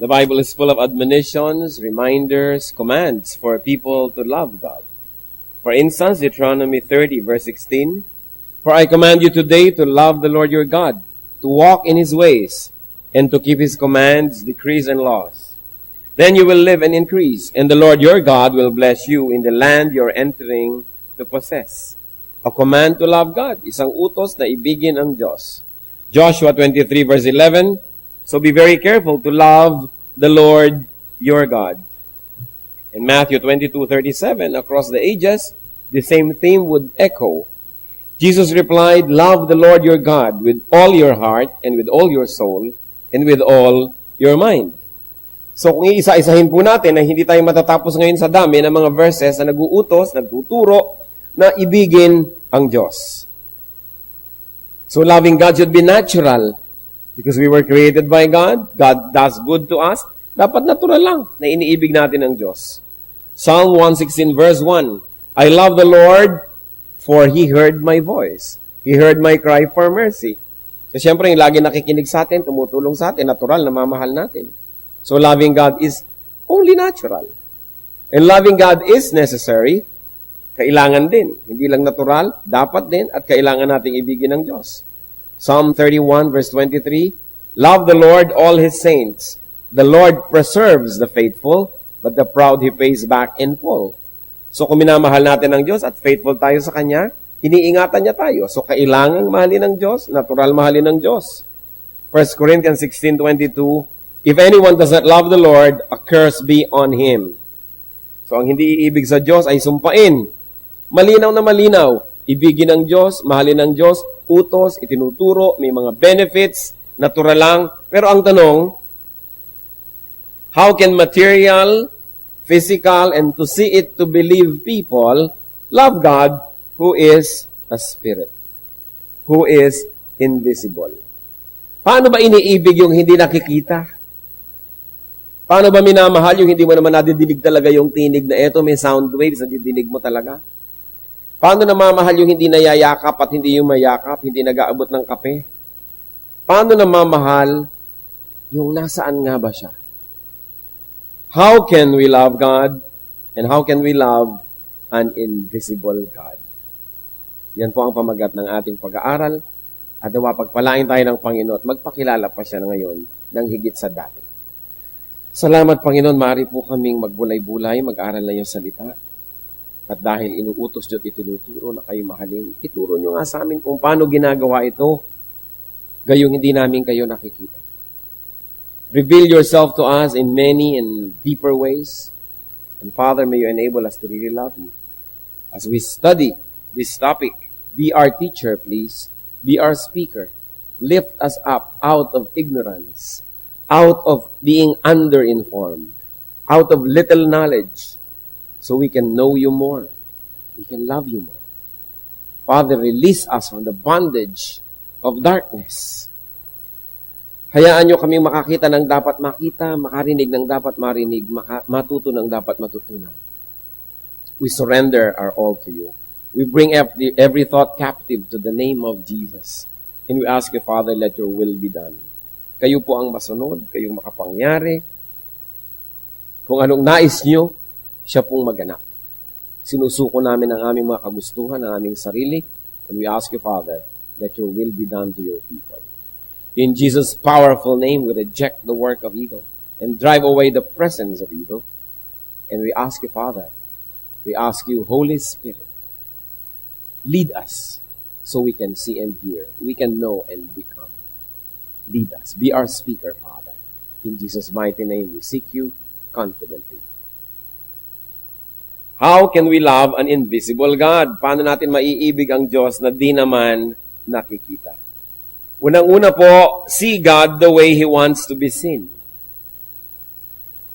The Bible is full of admonitions, reminders, commands for people to love God. For instance, Deuteronomy 30, verse 16, "For I command you today to love the Lord your God, to walk in His ways, and to keep His commands, decrees, and laws. Then you will live and increase, and the Lord your God will bless you in the land you're entering to possess." A command to love God, isang utos na ibigin ang Diyos. Joshua 23, verse 11, "So be very careful to love the Lord your God." In Matthew 22:37, across the ages, the same theme would echo. Jesus replied, "Love the Lord your God with all your heart and with all your soul and with all your mind." So kung iisa-isahin po natin na hindi tayo matatapos ngayon sa dami ng mga verses na nag-uutos, nagtuturo na ibigin ang Diyos. So loving God should be natural because we were created by God. God does good to us. Dapat natural lang na iniibig natin ang Diyos. Psalm 116 verse 1, "I love the Lord for He heard my voice. He heard my cry for mercy." So siyempre, yung lagi nakikinig sa atin, tumutulong sa atin, natural na mamahal natin. So loving God is only natural. And loving God is necessary. Kailangan din. Hindi lang natural, dapat din, at kailangan nating ibigin ng Diyos. Psalm 31 verse 23, "Love the Lord, all His saints. The Lord preserves the faithful, but the proud He pays back in full." So kung minamahal natin ang Diyos at faithful tayo sa Kanya, iniingatan niya tayo. So kailangan mahalin ng Diyos, natural mahalin ng Diyos. 1 Corinthians 16:22, "If anyone does not love the Lord, a curse be on him." So ang hindi iibig sa Diyos ay sumpain. Malinaw na malinaw. Ibigin ng Diyos, mahalin ng Diyos, utos, itinuturo, may mga benefits, natural lang. Pero ang tanong, how can material, physical, and to see it to believe people love God who is a spirit, who is invisible? Paano ba iniibig yung hindi nakikita? Paano ba minamahal yung hindi mo naman nadidinig talaga yung tinig na eto, may sound waves na didinig mo talaga? Paano namamahal yung hindi nayayakap at hindi yung mayakap, hindi nag-aabot ng kape? Paano namamahal yung nasaan nga ba siya? How can we love God and how can we love an invisible God? Yan po ang pamagat ng ating pag-aaral. At nawa pagpalain tayo ng Panginoon at magpakilala pa siya ngayon ng higit sa dati. Salamat, Panginoon, maaari po kaming magbulay-bulay, mag-aral na yung salita. At dahil inuutos niyo at itinuturo na kayo mahalin, ituro niyo nga sa amin kung paano ginagawa ito, gayong hindi namin kayo nakikita. Reveal yourself to us in many and deeper ways. And Father, may you enable us to really love you. As we study this topic, be our teacher, please. Be our speaker. Lift us up out of ignorance, out of being underinformed, out of little knowledge, so we can know you more. We can love you more. Father, release us from the bondage of darkness. Hayaan nyo kami makakita ng dapat makita, makarinig ng dapat marinig, matuto ng dapat matutunan. We surrender our all to you. We bring every thought captive to the name of Jesus. And we ask you, Father, let your will be done. Kayo po ang masunod, kayong makapangyari. Kung anong nais nyo, siya pong maganap. Sinusuko namin ang aming mga kagustuhan, ang aming sarili, and we ask you, Father, that your will be done to your people. In Jesus' powerful name, we reject the work of evil and drive away the presence of evil. And we ask you, Father, we ask you, Holy Spirit, lead us so we can see and hear, we can know and become. Lead us. Be our speaker, Father. In Jesus' mighty name, we seek you confidently. How can we love an invisible God? Paano natin maiibig ang Diyos na di naman nakikita? Unang-una po, see God the way He wants to be seen.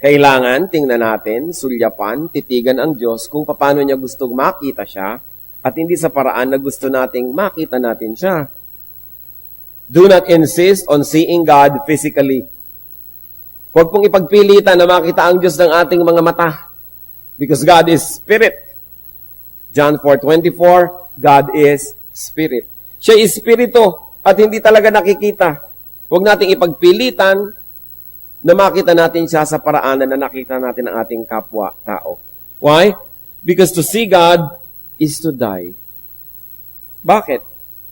Kailangan tingnan natin, sulyapan, titigan ang Diyos kung paano niya gustong makita siya at hindi sa paraan na gusto nating makita natin siya. Do not insist on seeing God physically. Huwag pong ipagpilitan na makita ang Diyos ng ating mga mata. Because God is Spirit. John 4:24, God is Spirit. Siya is Espiritu at hindi talaga nakikita. Huwag nating ipagpilitan na makita natin siya sa paraanan na nakita natin ang ating kapwa-tao. Why? Because to see God is to die. Bakit?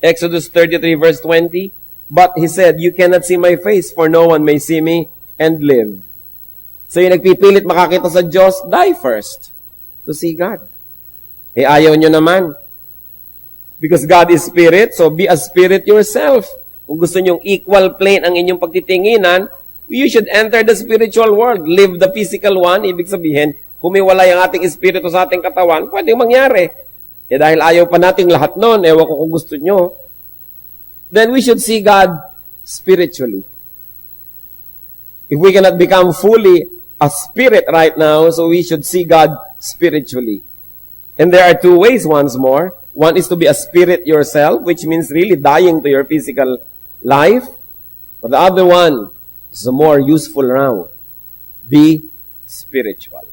Exodus 33 verse 20, but he said, you cannot see my face, for no one may see me and live. So yung nagpipilit makakita sa Diyos, die first to see God. Eh ayaw nyo naman. Because God is spirit, so be a spirit yourself. Kung gusto nyong equal plane ang inyong pagtitinginan, you should enter the spiritual world. Live the physical one. Ibig sabihin, kumiwalay ang ating espiritu sa ating katawan, pwede mangyari. Eh dahil ayaw pa nating lahat nun, ewan ko kung gusto nyo, then we should see God spiritually. If we cannot become fully a spirit right now, so we should see God spiritually. And there are two ways once more. One is to be a spirit yourself, which means really dying to your physical life. But the other one is a more useful now. Be spiritual.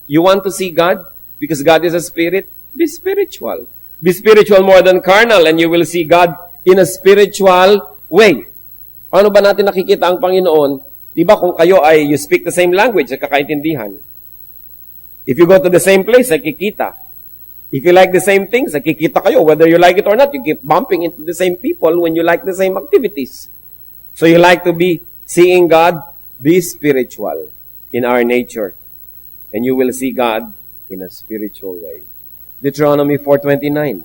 You want to see God? Because God is a spirit? Be spiritual. Be spiritual more than carnal, and you will see God in a spiritual way. Paano ba natin nakikita ang Panginoon? Diba kung kayo ay you speak the same language, kakaintindihan. If you go to the same place, nakikita. If you like the same things, nakikita kayo. Whether you like it or not, you keep bumping into the same people when you like the same activities. So you like to be seeing God, be spiritual in our nature. And you will see God in a spiritual way. Deuteronomy 4:29.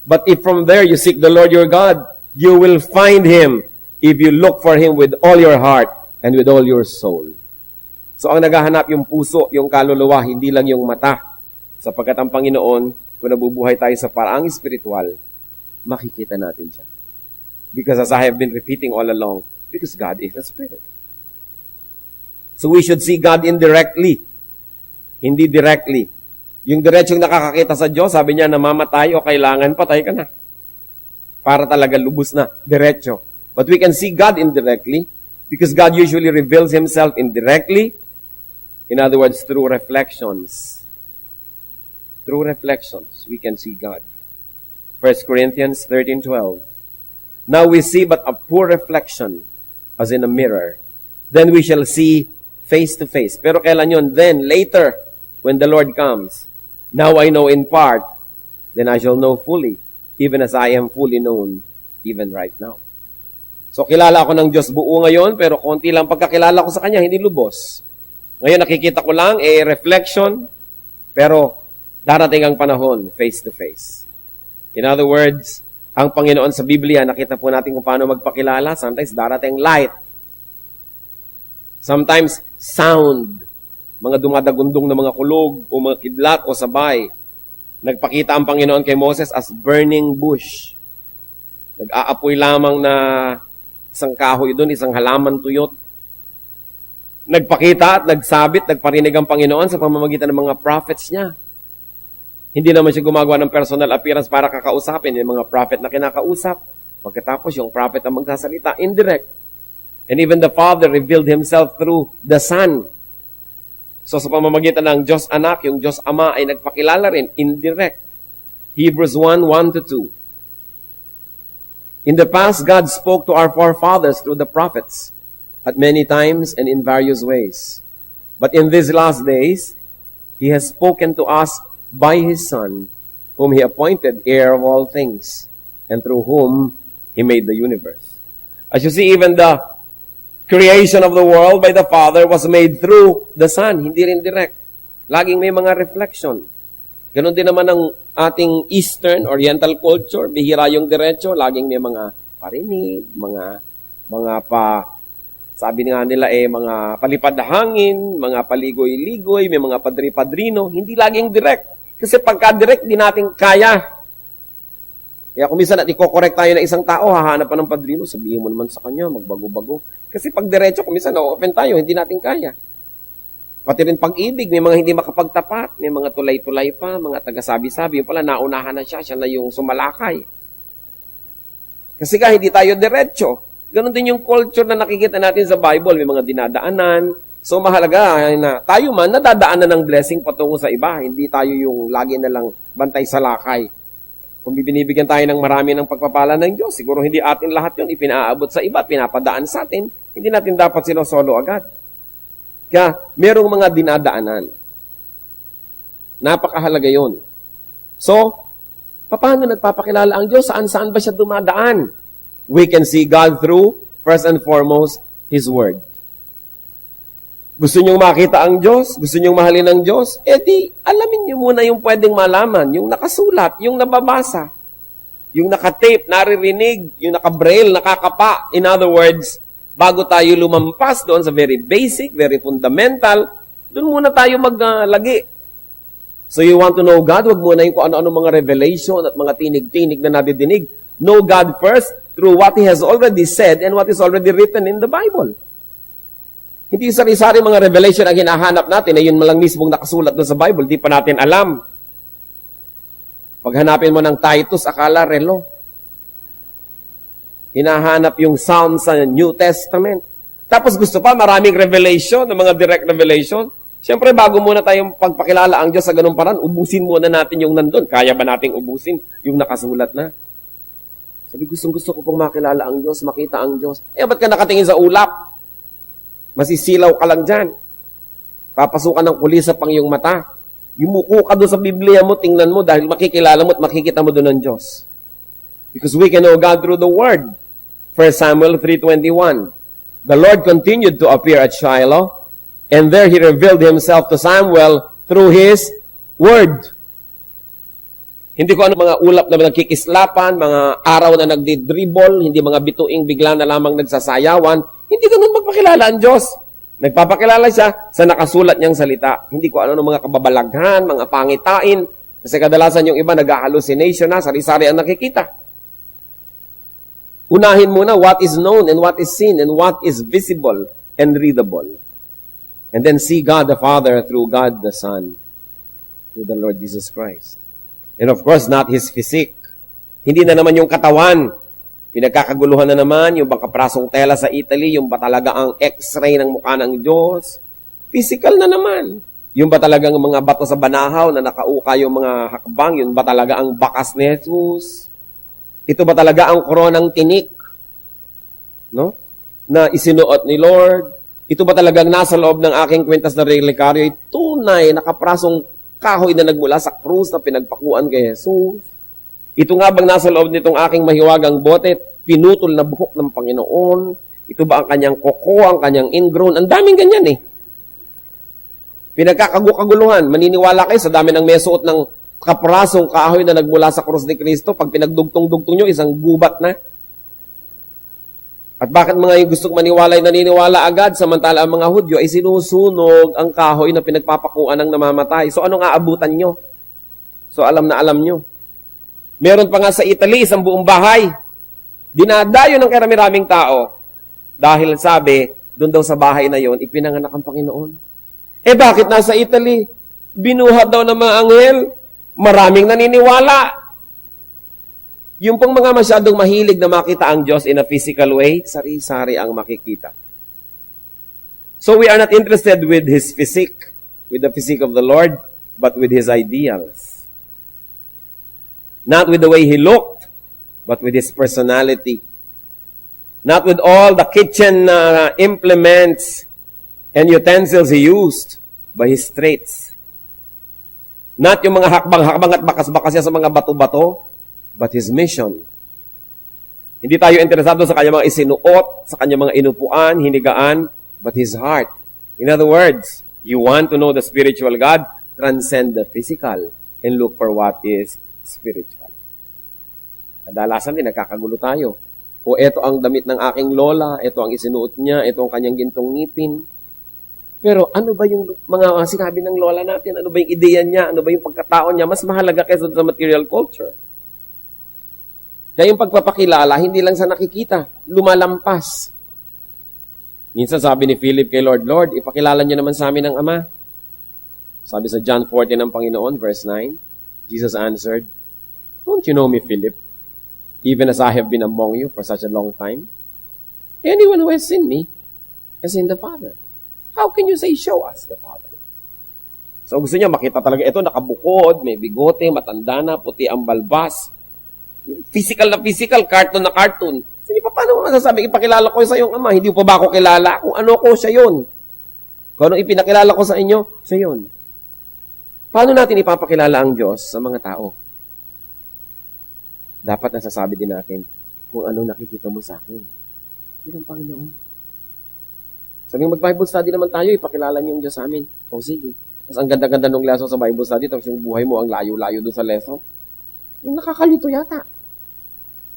But if from there you seek the Lord your God, you will find Him if you look for Him with all your heart and with all your soul. So ang naghahanap yung puso, yung kaluluwa, hindi lang yung mata. Sapagkat ang Panginoon, kung nabubuhay tayo sa paraang espiritual, makikita natin siya. Because as I have been repeating all along, because God is a spirit. So we should see God indirectly. Hindi directly. Yung diretsong nakakakita sa Diyos, sabi niya, namamatay o kailangan patay ka na. Para talaga lubos na, diretso. But we can see God indirectly because God usually reveals Himself indirectly. In other words, through reflections. Through reflections, we can see God. 1 Corinthians 13:12. Now we see but a poor reflection as in a mirror. Then we shall see face to face. Pero kailan yun? Then, later, when the Lord comes. Now I know in part, then I shall know fully, even as I am fully known, even right now. So kilala ako ng Diyos buo ngayon, pero konti lang pagkakilala ko sa Kanya, hindi lubos. Ngayon nakikita ko lang, reflection, pero darating ang panahon, face to face. In other words, ang Panginoon sa Biblia, nakita po natin kung paano magpakilala. Sometimes darating light. Sometimes sound. Mga dumadagundong na mga kulog o mga kidlat o sabay. Nagpakita ang Panginoon kay Moses as burning bush. Nag-aapoy lamang na isang kahoy doon, isang halaman tuyot. Nagpakita at nagsabit, nagparinig ang Panginoon sa pamamagitan ng mga prophets niya. Hindi naman siya gumagawa ng personal appearance para kakausapin. Yung mga prophet na kinakausap. Pagkatapos yung prophet ang magsasalita, indirect. And even the Father revealed Himself through the Son. So sa pamamagitan ng Diyos Anak, yung Diyos Ama ay nagpakilala rin, indirect. Hebrews 1:1-2. In the past, God spoke to our forefathers through the prophets at many times and in various ways. But in these last days, He has spoken to us by His Son, whom He appointed heir of all things, and through whom He made the universe. As you see, even the creation of the world by the Father was made through the Son, hindi rin direct. Laging may mga reflection. Ganon din naman ang ating Eastern, Oriental culture, bihira yung diretso, laging may mga parinig, sabi nga nila mga palipad na hangin, mga paligoy-ligoy, may mga padri-padrino, hindi laging direct. Kasi pagka-direct, di natin kaya. Kaya kung minsan i-correct tayo na isang tao, hahanap pa ng padrino, sabihin mo naman sa kanya, magbago-bago. Kasi pag diretso, kung minsan na-open tayo, hindi natin kaya. Pati rin pag-ibig, may mga hindi makapagtapat, may mga tulay-tulay pa, mga taga-sabi-sabi, yung pala naunahan na siya na yung sumalakay. Kasi hindi tayo diretso. Ganon din yung culture na nakikita natin sa Bible, may mga dinadaanan. So mahalaga na tayo man nadadaanan ng blessing patungo sa iba, hindi tayo yung lagi na lang bantay sa lakay. Kung binibigyan tayo ng marami ng pagpapala ng Diyos, siguro hindi atin lahat yun ipinaabot sa iba, pinapadaan sa atin, hindi natin dapat sinosolo agad. Kaya, merong mga dinadaanan. Napakahalaga yon. So, paano nagpapakilala ang Diyos? Saan ba siya dumadaan? We can see God through, first and foremost, His Word. Gusto niyong makita ang Diyos? Gusto niyong mahalin ang Diyos? Di, alamin niyo muna yung pwedeng malaman, yung nakasulat, yung nababasa, yung nakatape, naririnig, yung nakabraille, nakakapa. In other words, bago tayo lumampas doon sa very basic, very fundamental, doon muna tayo maglagi. So you want to know God? Huwag muna yung kung ano-ano mga revelation at mga tinig-tinig na nadidinig. Know God first through what He has already said and what is already written in the Bible. Hindi sari-sari mga revelation ang hinahanap natin na yun malang mismong nakasulat doon sa Bible. Di pa natin alam. Pag hanapin mo ng Titus, akala relo. Hinahanap yung sound sa New Testament. Tapos gusto pa, maraming revelation, ng mga direct revelation. Siyempre, bago muna tayong pagpakilala ang Diyos sa ganung paraan, ubusin muna natin yung nandun. Kaya ba nating ubusin yung nakasulat na? Sabi, gusto ko pong makilala ang Diyos, makita ang Diyos. Ba't ka nakatingin sa ulap? Masisilaw ka lang dyan. Papasukan ng kulisa pang iyong mata. Yumuko ka doon sa Biblia mo, tingnan mo, dahil makikilala mo at makikita mo doon ng Diyos. Because we can know God through the Word. 1 Samuel 3:21. The Lord continued to appear at Shiloh, and there He revealed Himself to Samuel through His Word. Hindi ko ano mga ulap na nagkikislapan, mga araw na nagdi-dribble, hindi mga bituing bigla na lamang nagsasayawan. Hindi ganun magpakilala ang Diyos. Nagpapakilala siya sa nakasulat niyang salita. Hindi ko ano mga kababalaghan, mga pangitain. Kasi kadalasan yung iba nag-hallucination na, sari-sari ang nakikita. Unahin muna what is known and what is seen and what is visible and readable. And then see God the Father through God the Son, through the Lord Jesus Christ. And of course, not His physique. Hindi na naman yung katawan. Pinagkakaguluhan na naman yung bang kaprasong tela sa Italy, yung ba talaga ang x-ray ng mukha ng Diyos. Physical na naman. Yung ba talagang mga bato sa banahaw na nakauka yung mga hakbang, yun ba talaga ang bakas ni Jesus? Ito ba talaga ang koronang tinik? No? Na isinuot ni Lord? Ito ba talagang nasa loob ng aking kwintas na relikaryo? Tunay, nakaprasong kahoy na nagmula sa krus na pinagpakuan kay Jesus? Ito nga bang nasa loob nitong aking mahiwagang bote, pinutol na buhok ng Panginoon? Ito ba ang kanyang koko, ang kanyang ingrown? Ang daming ganyan eh. Pinagkakaguluhan, maniniwala kayo sa dami ng may suot ng kaprasong kahoy na nagmula sa krus ni Kristo, pag pinagdugtong-dugtong nyo, isang gubat na. At bakit mga yung gustong maniwala ay naniniwala agad, samantala ang mga Hudyo ay sinusunog ang kahoy na pinagpapakuan ng namamatay. So anong aabutan nyo? So alam na alam nyo. Meron pa nga sa Italy, isang buong bahay. Dinadayo ng karami-raming tao. Dahil sabi, doon daw sa bahay na yon, ipinanganak ang Panginoon. Bakit nasa Italy? Binuhat daw ng mga anghel. Maraming naniniwala. Yung pong mga masyadong mahilig na makita ang Diyos in a physical way, sari-sari ang makikita. So we are not interested with His physique, with the physique of the Lord, but with His ideals. Not with the way He looked, but with His personality. Not with all the kitchen implements and utensils He used, but His traits. Not yung mga hakbang-hakbang at bakas-bakas niya sa mga bato-bato, but His mission. Hindi tayo interesado sa kanyang mga isinuot, sa kanyang mga inupuan, hinigaan, but His heart. In other words, you want to know the spiritual God, transcend the physical, and look for what is spiritual. Kadalasan din, nagkakagulo tayo. O eto ang damit ng aking lola, eto ang isinuot niya, eto ang kanyang gintong ngipin. Pero ano ba yung mga sinabi ng lola natin? Ano ba yung ideya niya? Ano ba yung pagkatao niya? Mas mahalaga kaysa sa material culture. Kaya yung pagpapakilala, hindi lang sa nakikita, lumalampas. Minsan sabi ni Philip kay Lord, Lord, ipakilala niyo naman sa amin ang Ama. Sabi sa John 14 ng Panginoon, verse 9, Jesus answered, Don't you know me, Philip? Even as I have been among you for such a long time? Anyone who has seen me has seen the Father. How can you say, show us the Father? So gusto niya makita talaga ito, nakabukod, may bigote, matanda na, puti ang balbas. Physical na physical, cartoon na cartoon. Sige, paano mo masasabi, ipakilala ko sa iyong Ama? Hindi pa ba ako kilala? Kung ano ko siya yun? Kung anong ipinakilala ko sa inyo, so yun. Paano natin ipapakilala ang Diyos sa mga tao? Dapat nasasabi din natin kung anong nakikita mo sa akin. Yun ang Panginoon. Sabi mag-Bible study naman tayo, ipakilala niyo yung Diyos sa amin. O sige. Tapos ang ganda-ganda ng lesson sa Bible study, tapos yung buhay mo ang layo-layo doon sa lesson. Yung nakakalito yata.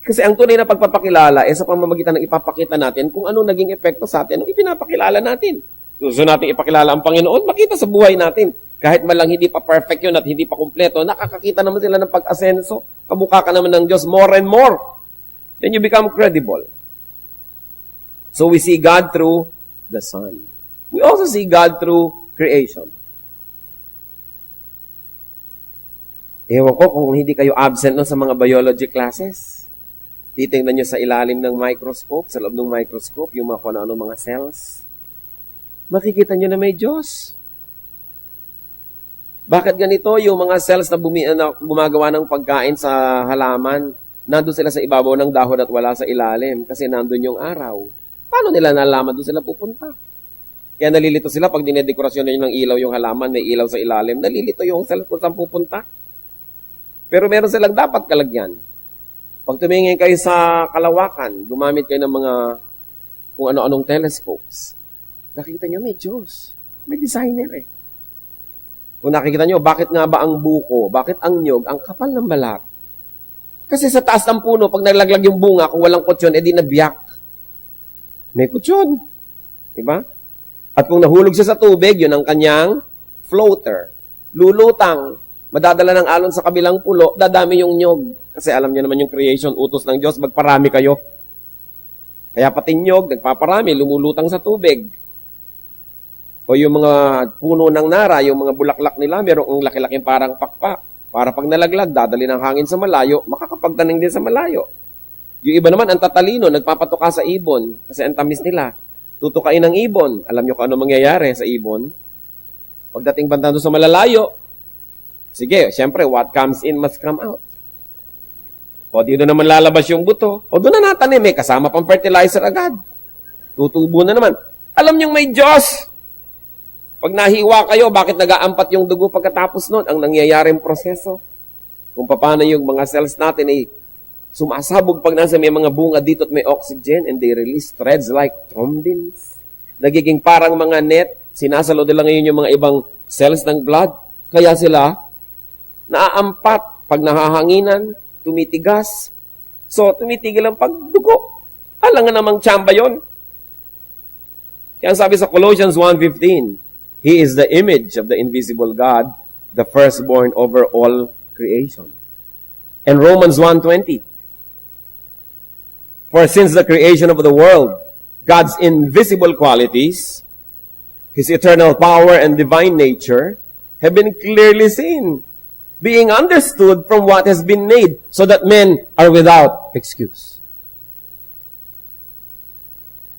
Kasi ang tunay na pagpapakilala sa pamamagitan ng ipapakita natin kung ano naging epekto sa atin, ang ipinapakilala natin. Gusto natin ipakilala ang Panginoon, makita sa buhay natin. Kahit malang hindi pa perfect yun at hindi pa kumpleto, nakakakita naman sila ng pag-asenso. Kamukha ka naman ng Diyos more and more. Then you become credible. So we see God through the Son. We also see God through creation. Ewan ko kung hindi kayo absent sa mga biology classes. Titingnan nyo sa ilalim ng microscope, sa loob ng microscope, yung mga kung ano mga cells. Makikita nyo na may Diyos. Bakit ganito? Yung mga cells na gumagawa ng pagkain sa halaman, nandun sila sa ibabaw ng dahon at wala sa ilalim kasi nandun yung araw. Paano nila nalaman doon sila pupunta? Kaya nalilito sila pag dinedekorasyon nyo ng ilaw yung halaman, may ilaw sa ilalim, nalilito yung cells kung saan pupunta. Pero meron silang dapat kalagyan. Pag tumingin kayo sa kalawakan, gumamit kayo ng mga kung ano-anong telescopes, nakikita nyo may Diyos. May designer eh. Kung nakikita nyo, bakit nga ba ang buko? Bakit ang nyog? Ang kapal ng balat. Kasi sa taas ng puno, pag naglaglag yung bunga, kung walang kutsyon, edi nabiyak. May kutsyon. Diba? At kung nahulog siya sa tubig, yun ang kanyang floater. Lulutang. Madadala ng alon sa kabilang pulo, dadami yung nyog. Kasi alam niyo naman yung creation, utos ng Diyos, magparami kayo. Kaya pati nyog, nagpaparami, lumulutang sa tubig. O yung mga puno ng nara, yung mga bulaklak nila, merong laki-laking parang pakpak. Para pag nalaglag, dadali ng hangin sa malayo, makakapagtaning din sa malayo. Yung iba naman, ang tatalino, nagpapatuka sa ibon, kasi ang tamis nila. Tutukain ng ibon. Alam nyo kung ano mangyayari sa ibon? Pagdating banda doon sa malalayo, sige, siyempre, what comes in must come out. O, dito naman lalabas yung buto. O, doon na natanim, may kasama pang fertilizer agad. Tutubo na naman. Alam niyong may Diyos. Pag nahiwa kayo, bakit nag-aampat yung dugo pagkatapos nun? Ang nangyayaring proseso. Kung paano yung mga cells natin ay sumasabog pag nasa may mga bunga dito at may oxygen and they release threads like thrombins. Nagiging parang mga net. Sinasalo nila ngayon yung mga ibang cells ng blood. Kaya sila naaampat pag nahahanginan, tumitigas. So, tumitigil ang pagdugo. Alam nga namang tsamba yun. Kaya sabi sa Colossians 1:15, He is the image of the invisible God, the firstborn over all creation. And Romans 1:20, For since the creation of the world, God's invisible qualities, His eternal power and divine nature, have been clearly seen, being understood from what has been made, so that men are without excuse.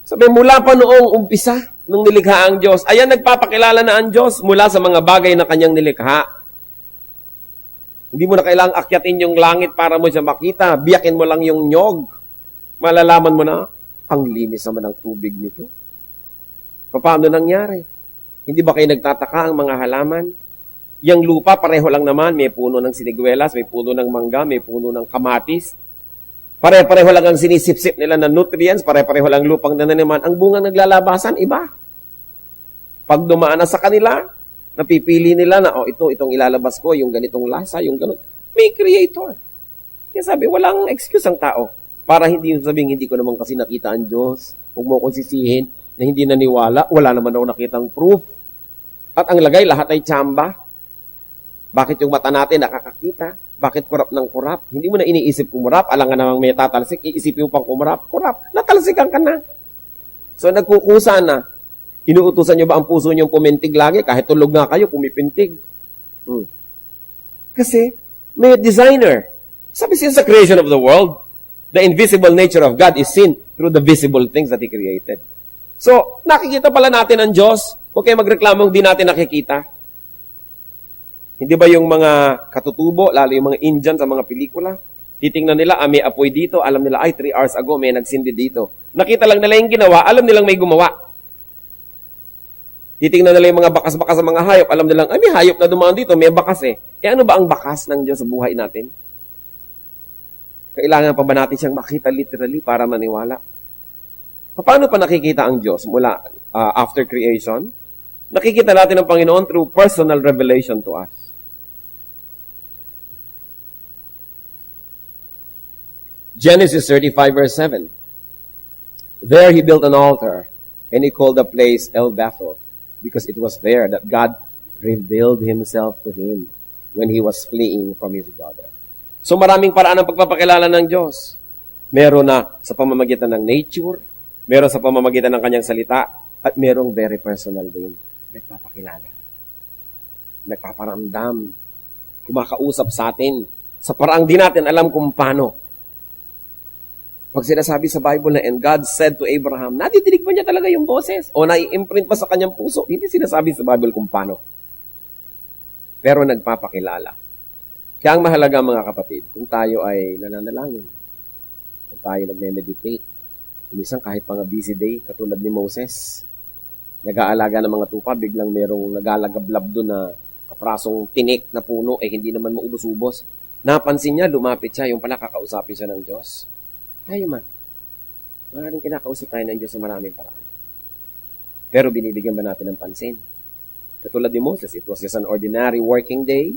Sabi, mula pa noong umpisa, nung nilikha ang Diyos, ayan, nagpapakilala na ang Diyos mula sa mga bagay na kanyang nilikha. Hindi mo na kailangang akyatin yung langit para mo siya makita. Biyakin mo lang yung nyog. Malalaman mo na, ang linis naman ng tubig nito. Paano nangyari? Hindi ba kayo nagtataka ang mga halaman? Yang lupa, pareho lang naman. May puno ng siniguelas, may puno ng mangga, may puno ng kamatis. Pare-pareho lang ang sinisip-sip nila ng nutrients, pare-pareho lang lupang nananiman. Ang bungang naglalabasan, iba. Pag dumaan na sa kanila, napipili nila na, itong ilalabas ko, yung ganitong lasa, yung ganun. May creator. Kaya sabi, walang excuse ang tao. Para hindi sabihin, hindi ko naman kasi nakita ang Diyos. Huwag mo akong sisihin na hindi naniwala. Wala naman ako nakitang proof. At ang lagay, lahat ay tsamba. Bakit yung mata natin nakakakita? Bakit kurap ng kurap? Hindi mo na iniisip kumurap. Alam nga namang may tatalsik, iisipin mo pang kumurap. Kurap, natalsikan ka na. So nagkukusa na. Inuutusan nyo ba ang puso nyo pumintig lagi? Kahit tulog nga kayo, pumipintig. Kasi, may designer. Sabi siya sa creation of the world, the invisible nature of God is seen through the visible things that He created. So, nakikita pala natin ang Diyos. Huwag kayo magreklamong di natin nakikita. Hindi ba yung mga katutubo, lalo yung mga Indian sa mga pelikula, titingnan nila, may apoy dito, alam nila, 3 hours ago may nagsindi dito. Nakita lang nila yung ginawa, alam nilang may gumawa. Titingnan nila yung mga bakas-bakas sa mga hayop. Alam nilang, ay, may hayop na dumaan dito, may bakas eh. Ano ba ang bakas ng Diyos sa buhay natin? Kailangan pa ba natin siyang makita literally para maniwala? Paano pa nakikita ang Diyos mula after creation? Nakikita natin ang Panginoon through personal revelation to us. Genesis 35 verse 7. There he built an altar, and he called the place El Bethel, because it was there that God revealed himself to him when he was fleeing from his brother. So maraming paraan ng pagpapakilala ng Diyos. Meron na sa pamamagitan ng nature, meron sa pamamagitan ng kanyang salita, at merong very personal din. Nagpapakilala. Nagpaparamdam. Kumakausap sa atin. Sa paraang di natin alam kung paano. Pag sinasabi sa Bible na, and God said to Abraham, nadidinig ba niya talaga yung boses? O nai-imprint pa sa kanyang puso? Hindi sinasabi sa Bible kung paano. Pero nagpapakilala. Kaya ang mahalaga mga kapatid, kung tayo ay nananalangin, kung tayo nagme-meditate, minsan kahit pang busy day, katulad ni Moses, nag-aalaga ng mga tupa, biglang merong nagalagablab doon na kaprasong tinik na puno, hindi naman maubos-ubos. Napansin niya, lumapit siya, yung pala kakausapin siya ng Diyos. Tayo man. Maraming kinakausap tayo ng Diyos sa maraming paraan. Pero binibigyan ba natin ng pansin? Katulad ni Moses, it was just an ordinary working day.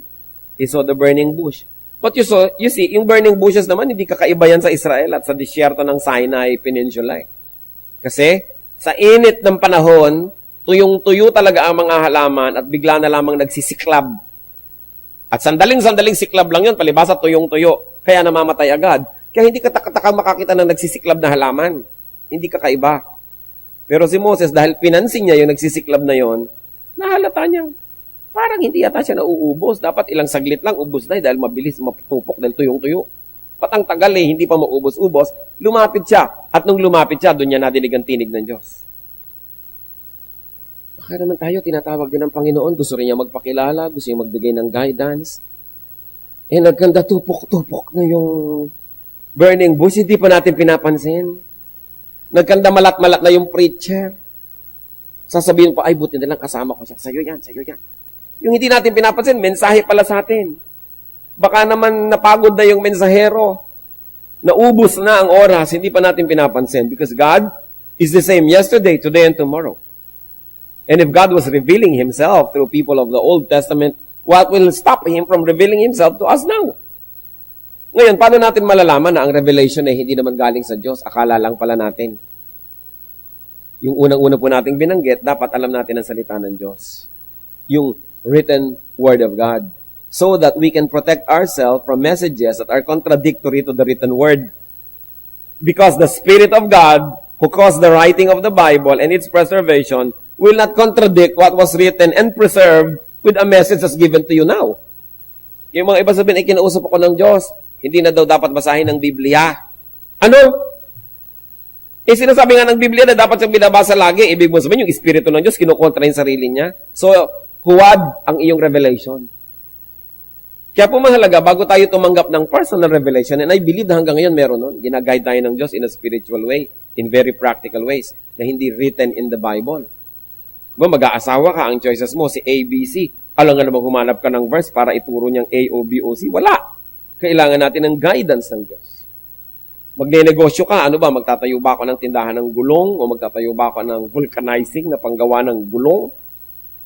He saw the burning bush. But you see, yung burning bushes naman, hindi kakaiba yan sa Israel at sa disyerto ng Sinai Peninsula. Kasi, sa init ng panahon, tuyong-tuyo talaga ang mga halaman at bigla na lamang nagsisiklab. At sandaling-sandaling siklab lang yun, palibasa tuyong-tuyo. Kaya namamatay agad. Kaya hindi katakataka makakita ng nagsisiklab na halaman. Hindi kakaiba. Pero si Moses, dahil pinansin niya yung nagsisiklab na yon, nahalata niya. Parang hindi yata siya nauubos. Dapat ilang saglit lang, ubos na dahil mabilis maputupok dahil tuyong-tuyo. Patang tagal hindi pa maubos-ubos. Lumapit siya. At nung lumapit siya, doon niya nadinig ang tinig ng Diyos. Baka naman tayo, tinatawag din ng Panginoon. Gusto rin niya magpakilala, gusto niya magbigay ng guidance. Nagkanda tupok-tupok na yung burning bush, hindi pa natin pinapansin. Nagkanda malat-malat na yung preacher. Sasabihin pa, ay buti na lang kasama ko siya. Sa'yo yan, sa'yo yan. Yung hindi natin pinapansin, mensahe pala sa atin. Baka naman napagod na yung mensahero. Naubos na ang oras, hindi pa natin pinapansin. Because God is the same yesterday, today, and tomorrow. And if God was revealing Himself through people of the Old Testament, what will stop Him from revealing Himself to us now? Ngayon, paano natin malalaman na ang revelation ay hindi naman galing sa Diyos? Akala lang pala natin. Yung unang-una po nating binanggit, dapat alam natin ang salita ng Diyos. Yung written Word of God. So that we can protect ourselves from messages that are contradictory to the written Word. Because the Spirit of God, who caused the writing of the Bible and its preservation, will not contradict what was written and preserved with a message that's given to you now. Yung mga iba sabihin, ay kinausap ako ng Diyos. Hindi na daw dapat basahin ng Biblia. Ano? Sinasabi nga ng Biblia na dapat siyang binabasa lagi. Ibig mo sabihin, yung Espiritu ng Diyos, kinukontra yung sarili niya. So, huwad ang iyong revelation. Kaya po mahalaga, bago tayo tumanggap ng personal revelation, and I believe na hanggang ngayon meron nun, ginaguide tayo ng Diyos in a spiritual way, in very practical ways, na hindi written in the Bible. Mag-aasawa ka, ang choices mo, si A, B, C. Alam nga naman humanap ka ng verse para ituro niyang A, O, B, O, C. Wala. Kailangan natin ng guidance ng Diyos. Magne-negosyo ka, ano ba? Magtatayo ba ako ng tindahan ng gulong? O magtatayo ba ako ng vulcanizing na panggawa ng gulong?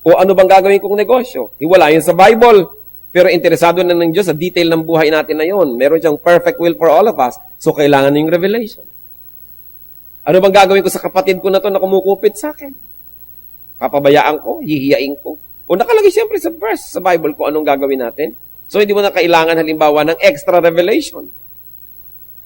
O ano bang gagawin kong negosyo? Wala yun sa Bible. Pero interesado na ng Diyos sa detail ng buhay natin na yun. Meron siyang perfect will for all of us. So, kailangan yung revelation. Ano bang gagawin ko sa kapatid ko na to na kumukupit sa akin? Papabayaan ko? Hihiyain ko? O nakalagay siyempre sa verse sa Bible ko anong gagawin natin. So, hindi mo na kailangan halimbawa ng extra revelation.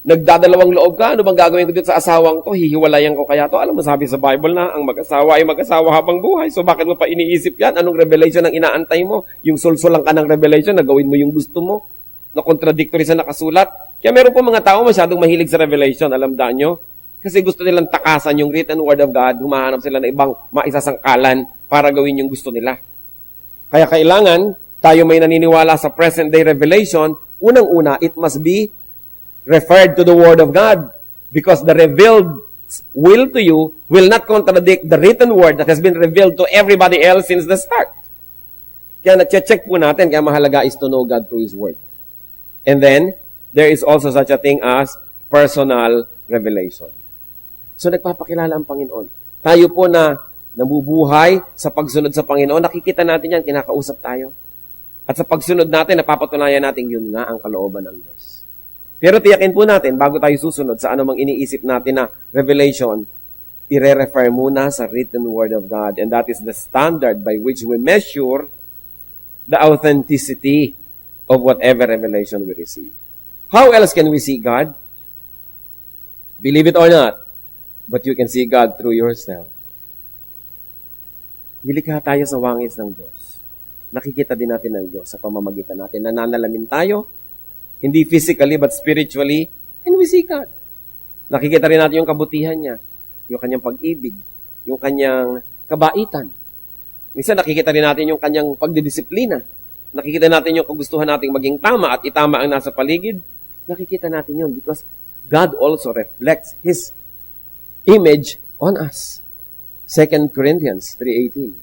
Nagdadalawang loob ka, ano bang gagawin ko dito sa asawang to? Hihiwalayan ko kaya to? Alam mo, sabi sa Bible na, ang mag-asawa ay mag-asawa habang buhay. So, bakit mo pa iniisip yan? Anong revelation ang inaantay mo? Yung sulsulang ka ng revelation, na gawin mo yung gusto mo? Na contradictory sa nakasulat? Kaya meron po mga tao masyadong mahilig sa revelation, alam daan nyo? Kasi gusto nilang takasan yung written word of God, humahanap sila ng ibang maisasangkalan para gawin yung gusto nila. Kaya kailangan, tayo may naniniwala sa present day revelation, unang-una, it must be referred to the Word of God. Because the revealed God's will to you will not contradict the written word that has been revealed to everybody else since the start. Kaya na-check po natin, kaya mahalaga is to know God through His word. And then, there is also such a thing as personal revelation. So, nagpapakilala ang Panginoon. Tayo po na nabubuhay sa pagsunod sa Panginoon, nakikita natin yan, kinakausap tayo. At sa pagsunod natin, napapatunayan natin yun nga ang kalooban ng Diyos. Pero tiyakin po natin, bago tayo susunod sa anumang iniisip natin na revelation, i-refer muna sa written word of God. And that is the standard by which we measure the authenticity of whatever revelation we receive. How else can we see God? Believe it or not, but you can see God through yourself. Nilikha tayo sa wangis ng Diyos. Nakikita din natin ng Diyos sa pamamagitan natin. Nananalamin tayo, hindi physically but spiritually, and we see God. Nakikita rin natin yung kabutihan niya, yung kanyang pag-ibig, yung kanyang kabaitan. Minsan nakikita rin natin yung kanyang pagdidisiplina. Nakikita natin yung kagustuhan nating maging tama at itama ang nasa paligid. Nakikita natin yun because God also reflects His image on us. 2 Corinthians 3:18.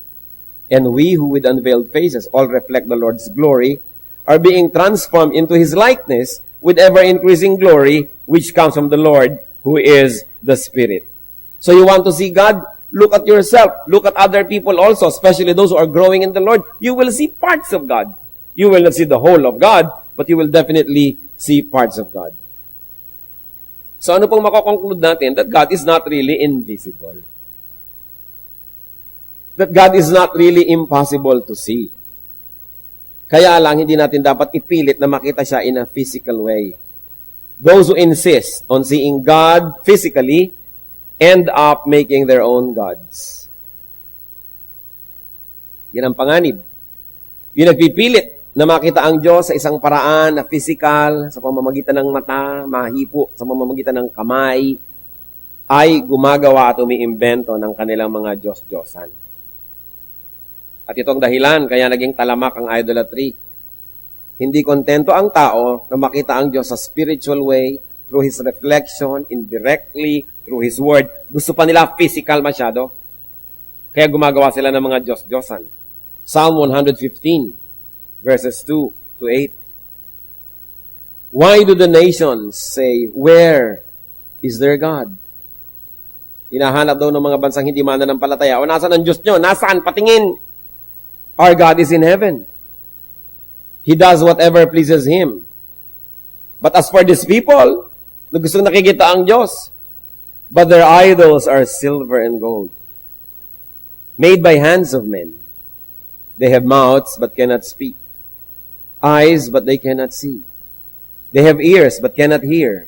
And we who with unveiled faces all reflect the Lord's glory are being transformed into His likeness with ever-increasing glory which comes from the Lord who is the Spirit. So you want to see God? Look at yourself. Look at other people also, especially those who are growing in the Lord. You will see parts of God. You will not see the whole of God, but you will definitely see parts of God. So ano pong makokonclude natin? That God is not really invisible. That God is not really impossible to see. Kaya lang, hindi natin dapat ipilit na makita siya in a physical way. Those who insist on seeing God physically end up making their own gods. Yan ang panganib. Yung nagpipilit na makita ang Diyos sa isang paraan na physical, sa pamamagitan ng mata, mahipo, sa pamamagitan ng kamay, ay gumagawa at umiimbento ng kanilang mga Diyos-Diyosan. At itong dahilan, kaya naging talamak ang idolatry. Hindi kontento ang tao na makita ang Diyos sa spiritual way, through His reflection, indirectly, through His word. Gusto pa nila physical masyado. Kaya gumagawa sila ng mga Diyos-Diyosan. Psalm 115, verses 2 to 8. Why do the nations say, where is their God? Hinahanap daw ng mga bansang hindi mananampalataya. O nasaan ang Diyos nyo? Nasaan? Patingin! Our God is in heaven. He does whatever pleases Him. But as for these people, na gustong nakikita ang Diyos, but their idols are silver and gold, made by hands of men. They have mouths but cannot speak, eyes but they cannot see. They have ears but cannot hear,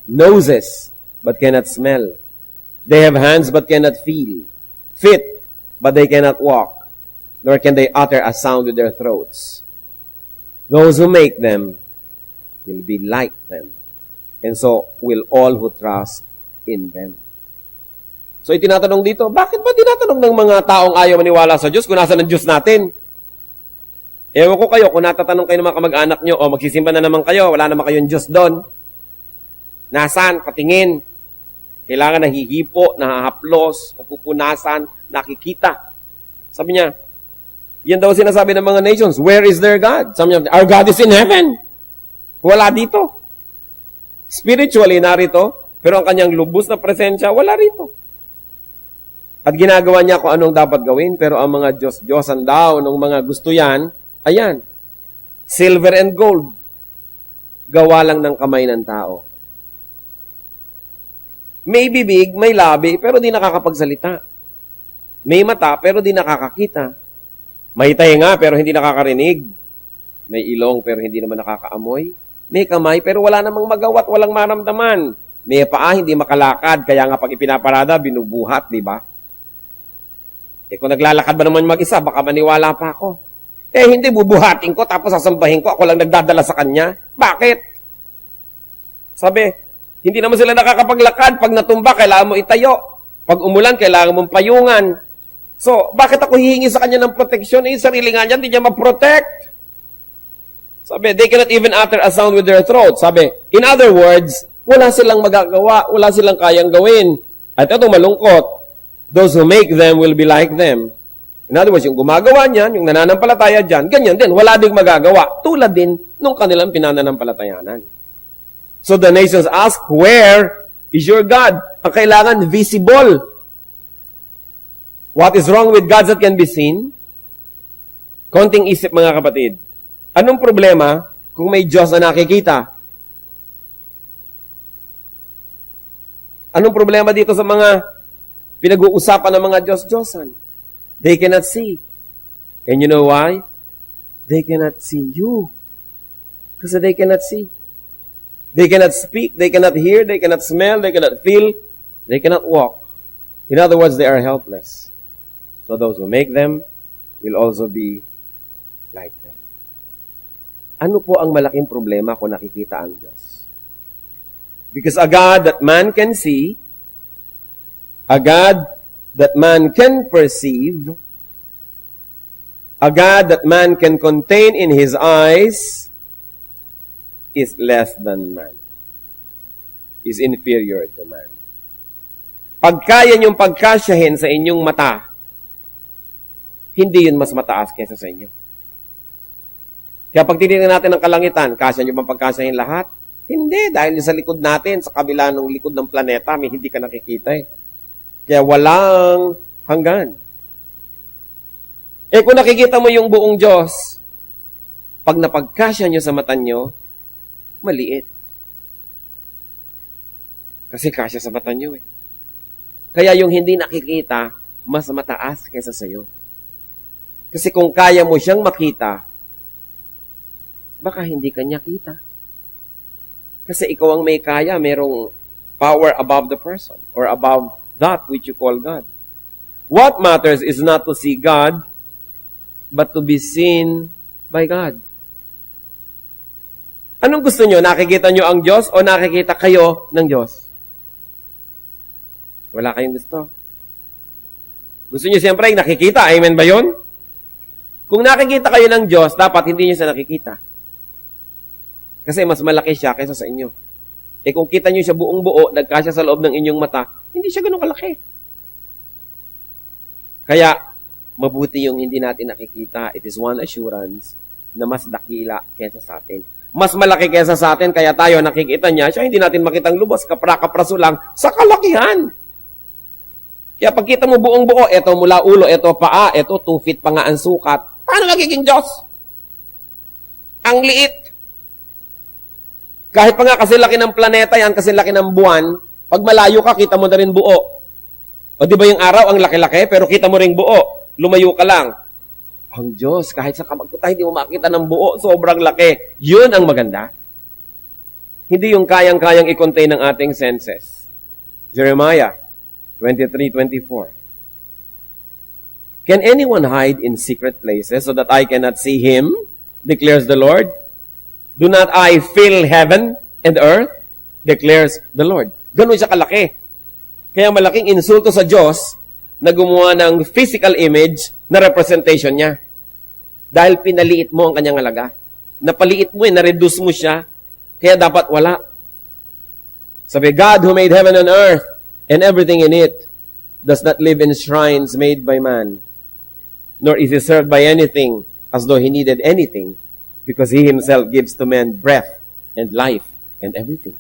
noses but cannot smell. They have hands but cannot feel, feet but they cannot walk, nor can they utter a sound with their throats. Those who make them will be like them, and so will all who trust in them. So itinatanong dito, bakit ba tinatanong ng mga taong ayaw maniwala sa Diyos kung nasaan ang Diyos natin? Ewan ko kayo, kung natatanong kayo ng mga kamag-anak nyo, o magsisimba na naman kayo, wala naman kayong Diyos doon. Nasaan? Patingin. Kailangan nahihipo, nahahaplos, napupunasan, nakikita. Sabi niya, yan daw sinasabi ng mga nations, where is their God? Sabi niya, our God is in heaven. Wala dito. Spiritually, narito, pero ang kanyang lubos na presensya, wala rito. At ginagawa niya kung anong dapat gawin, pero ang mga Diyos-Diyosan daw, ng mga gusto yan, ayan, silver and gold, gawa lang ng kamay ng tao. May bibig, may labi, pero di nakakapagsalita. May mata, pero di nakakakita. May tainga, pero hindi nakakarinig. May ilong, pero hindi naman nakakaamoy. May kamay, pero wala namang magawa at walang maramdaman. May paa, hindi makalakad, kaya nga pag ipinaparada, binubuhat, di ba? Kung naglalakad ba naman mag-isa, baka maniwala pa ako. Hindi, bubuhatin ko, tapos sasambahin ko, ako lang nagdadala sa kanya. Bakit? Sabi, hindi naman sila nakakapaglakad. Pag natumba, kailangan mo itayo. Pag umulan, kailangan mong payungan. So, bakit ako hihingi sa kanya ng proteksyon? Sarili nga niya, hindi niya ma-protect. Sabi, they cannot even utter a sound with their throat. Sabi, in other words, wala silang magagawa, wala silang kayang gawin. At ito malungkot, those who make them will be like them. In other words, yung gumagawa niyan, yung nananampalataya dyan, ganyan din, wala ding magagawa. Tulad din nung kanilang pinananampalatayanan. So the nations ask, where is your God? Ang kailangan, visible. What is wrong with gods that can be seen? Konting isip mga kapatid. Anong problema kung may Diyos na nakikita? Anong problema dito sa mga pinag-uusapan ng mga Diyos-Diyosan? They cannot see. And you know why? They cannot see you. Because they cannot see. They cannot speak, they cannot hear, they cannot smell, they cannot feel, they cannot walk. In other words, they are helpless. So those who make them will also be like them. Ano po ang malaking problema kung nakikita ang Diyos? Because a God that man can see, a God that man can perceive, a God that man can contain in his eyes, is less than man. Is inferior to man. Pag kaya niyong pagkasyahin sa inyong mata, hindi yun mas mataas kaysa sa inyo. Kaya pag tinitingnan natin ang kalangitan, kasya niyo bang pagkasyahin lahat? Hindi, dahil sa likod natin, sa kabila ng likod ng planeta, may hindi ka nakikita eh. Kaya walang hanggan. Eh kung nakikita mo yung buong Diyos, pag napagkasya nyo sa mata nyo, maliit. Kasi kasya sa mata nyo eh. Kaya yung hindi nakikita, mas mataas kaysa sa'yo. Kasi kung kaya mo siyang makita, baka hindi kanya kita. Kasi ikaw ang may kaya, merong power above the person or above that which you call God. What matters is not to see God, but to be seen by God. Anong gusto nyo? Nakikita nyo ang Diyos o nakikita kayo ng Diyos? Wala kayong gusto. Gusto nyo siyempre nakikita. Amen ba yun? Kung nakikita kayo ng Diyos, dapat hindi nyo siya nakikita. Kasi mas malaki siya kaysa sa inyo. Eh kung kita nyo siya buong buo, nagkasya sa loob ng inyong mata, hindi siya ganun kalaki. Kaya, mabuti yung hindi natin nakikita. It is one assurance na mas dakila kaysa sa atin. Mas malaki kaysa sa atin, kaya tayo nakikita niya, siya hindi natin makitang lubos, kapra-kapraso lang sa kalakihan. Kaya pagkita mo buong buo, eto mula ulo, eto paa, eto 2 feet pa nga ang sukat, paano magiging Diyos? Ang liit. Kahit pa nga kasi laki ng planeta yan, kasi laki ng buwan, pag malayo ka, kita mo na rin buo. O di ba yung araw, ang laki-laki, pero kita mo rin buo. Lumayo ka lang. Ang Diyos, kahit sa kamag ko tayo, hindi mo makita ng buo, sobrang laki. Yun ang maganda. Hindi yung kayang-kayang i-contain ng ating senses. Jeremiah 23:24. Can anyone hide in secret places so that I cannot see him? Declares the Lord. Do not I fill heaven and earth? Declares the Lord. Ganun siya kalaki. Kaya malaking insulto sa Diyos na gumawa ng physical image na representation niya. Dahil pinaliit mo ang kanyang halaga. Napaliit mo na-reduce mo siya. Kaya dapat wala. Sabi, God who made heaven and earth and everything in it does not live in shrines made by man, nor is he served by anything as though he needed anything, because he himself gives to men breath and life and everything.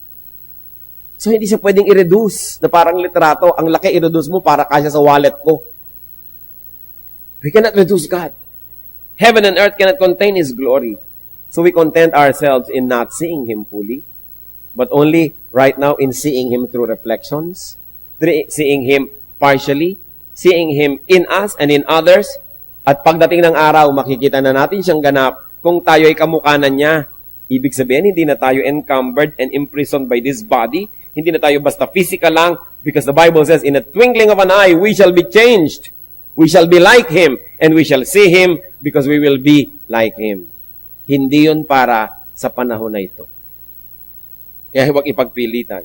So, hindi siya pwedeng i-reduce na parang literato. Ang laki i-reduce mo para kasya sa wallet ko. We cannot reduce God. Heaven and earth cannot contain His glory. So, we content ourselves in not seeing Him fully, but only right now in seeing Him through reflections, seeing Him partially, seeing Him in us and in others, at pagdating ng araw, makikita na natin siyang ganap kung tayo ay kamukha na niya. Ibig sabihin, hindi na tayo encumbered and imprisoned by this body. Hindi na tayo basta physical lang, because the Bible says, in a twinkling of an eye, we shall be changed. We shall be like Him, and we shall see Him because we will be like Him. Hindi yun para sa panahon na ito. Kaya huwag ipagpilitan.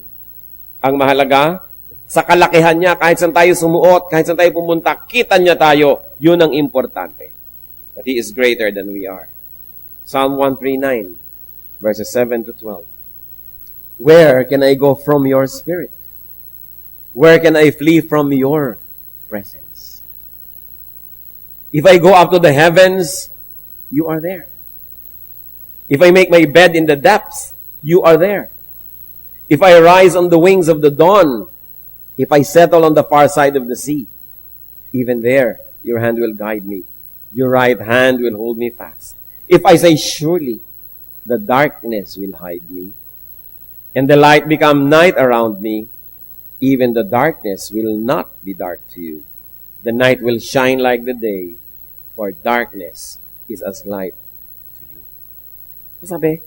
Ang mahalaga, sa kalakihan niya, kahit saan tayo sumuot, kahit saan tayo pumunta, kita niya tayo, yun ang importante. That He is greater than we are. Psalm 139, verses 7 to 12. Where can I go from your spirit? Where can I flee from your presence? If I go up to the heavens, you are there. If I make my bed in the depths, you are there. If I rise on the wings of the dawn, if I settle on the far side of the sea, even there, your hand will guide me. Your right hand will hold me fast. If I say, surely, the darkness will hide me, and the light become night around me, even the darkness will not be dark to you. The night will shine like the day, for darkness is as light to you. So sabi,